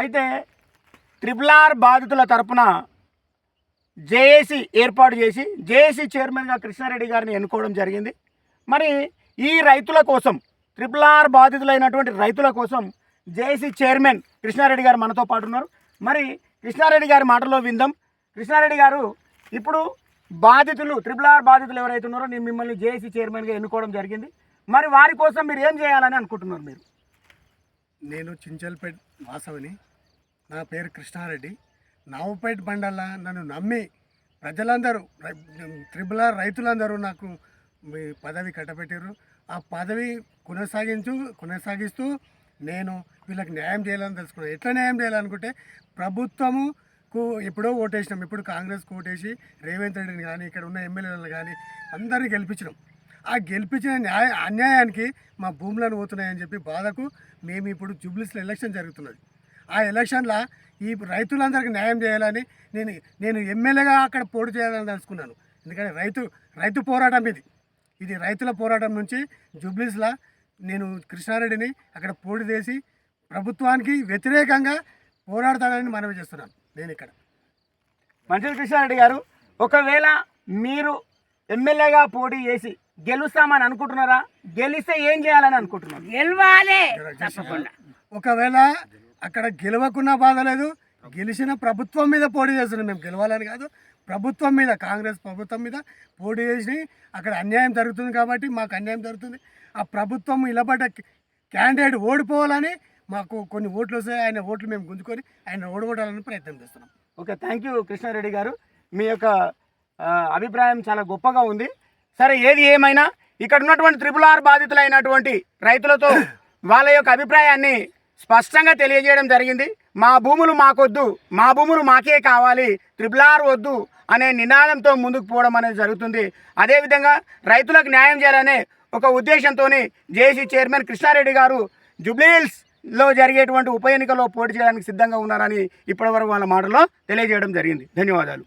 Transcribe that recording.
అయితే RRR బాధితుల తరపున జేఏసీ ఏర్పాటు చేసి జేఏసీ చైర్మన్గా కృష్ణారెడ్డి గారిని ఎన్నుకోవడం జరిగింది. మరి ఈ రైతుల కోసం RRR బాధితులైనటువంటి రైతుల కోసం జేఏసీ చైర్మన్ కృష్ణారెడ్డి గారు మనతో పాటు ఉన్నారు. మరి కృష్ణారెడ్డి గారి మాటల్లో విందాం. కృష్ణారెడ్డి గారు, ఇప్పుడు బాధితులు RRR బాధితులు ఎవరైతే ఉన్నారో నేను మిమ్మల్ని జేఏసీ చైర్మన్గా ఎన్నుకోవడం జరిగింది. మరి వారి కోసం మీరు ఏం చేయాలని అనుకుంటున్నారు? మీరు నేను చించల్పేట వాసవిని, నా పేరు కృష్ణారెడ్డి. నవపేట మండల నన్ను నమ్మి ప్రజలందరూ RRR రైతులందరూ నాకు పదవి కట్టబెట్టారు. ఆ పదవి కొనసాగిస్తూ నేను వీళ్ళకి న్యాయం చేయాలని తెలుసుకున్నాను. ఎట్లా న్యాయం చేయాలనుకుంటే ప్రభుత్వముకు ఎప్పుడో ఓటేసినాం, ఇప్పుడు కాంగ్రెస్కి ఓటేసి రేవంత్ రెడ్డిని కానీ ఇక్కడ ఉన్న ఎమ్మెల్యేలను కానీ అందరినీ గెలిపించినాం. ఆ గెలిపించిన అన్యాయానికి మా భూములను పోతున్నాయని చెప్పి బాధకు మేము ఇప్పుడు జూబ్లీస్లో ఎలక్షన్ జరుగుతున్నది. ఆ ఎలక్షన్లో ఈ రైతులందరికీ న్యాయం చేయాలని నేను ఎమ్మెల్యేగా అక్కడ పోటీ చేయాలని తెలుసుకున్నాను. ఎందుకంటే రైతు పోరాటం ఇది రైతుల పోరాటం నుంచి జూబ్లీస్లో నేను కృష్ణారెడ్డిని అక్కడ పోటీ చేసి ప్రభుత్వానికి వ్యతిరేకంగా పోరాడతానని మనవి చేస్తున్నాను. నేను ఇక్కడ మంచిది. కృష్ణారెడ్డి గారు, ఒకవేళ మీరు ఎమ్మెల్యేగా పోటీ చేసి గెలుస్తామని అనుకుంటున్నారా? గెలిస్తే ఏం చేయాలని అనుకుంటున్నారు? గెలవాలి. ఒకవేళ అక్కడ గెలవకున్నా బాధ లేదు, గెలిచిన ప్రభుత్వం మీద పోటీ చేస్తున్నాం. మేము గెలవాలని కాదు, ప్రభుత్వం మీద, కాంగ్రెస్ ప్రభుత్వం మీద పోటీ చేసి అక్కడ అన్యాయం జరుగుతుంది కాబట్టి మాకు అన్యాయం జరుగుతుంది. ఆ ప్రభుత్వం నిలబడ్డ క్యాండిడేట్ ఓడిపోవాలని మాకు కొన్ని ఓట్లు వస్తాయి, ఆయన ఓట్లు మేము గుంజుకొని ఆయన ఓడగొట్టాలని ప్రయత్నం చేస్తున్నాం. ఓకే, థ్యాంక్ యూ కృష్ణారెడ్డి గారు. మీ యొక్క అభిప్రాయం చాలా గొప్పగా ఉంది. సరే, ఏది ఏమైనా ఇక్కడ ఉన్నటువంటి RRR బాధితులైనటువంటి రైతులతో వాళ్ళ యొక్క అభిప్రాయాన్ని స్పష్టంగా తెలియజేయడం జరిగింది. మా భూములు మాకొద్దు, మా భూములు మాకే కావాలి, RRR వద్దు అనే నినాదంతో ముందుకు పోవడం అనేది జరుగుతుంది. అదేవిధంగా రైతులకు న్యాయం చేయాలనే ఒక ఉద్దేశంతో జేఏసీ చైర్మన్ కృష్ణారెడ్డి గారు జూబ్లీహిల్స్లో జరిగేటువంటి ఉప ఎన్నికల్లో పోటీ చేయడానికి సిద్ధంగా ఉన్నారని ఇప్పటివరకు వాళ్ళ మాటల్లో తెలియజేయడం జరిగింది. ధన్యవాదాలు.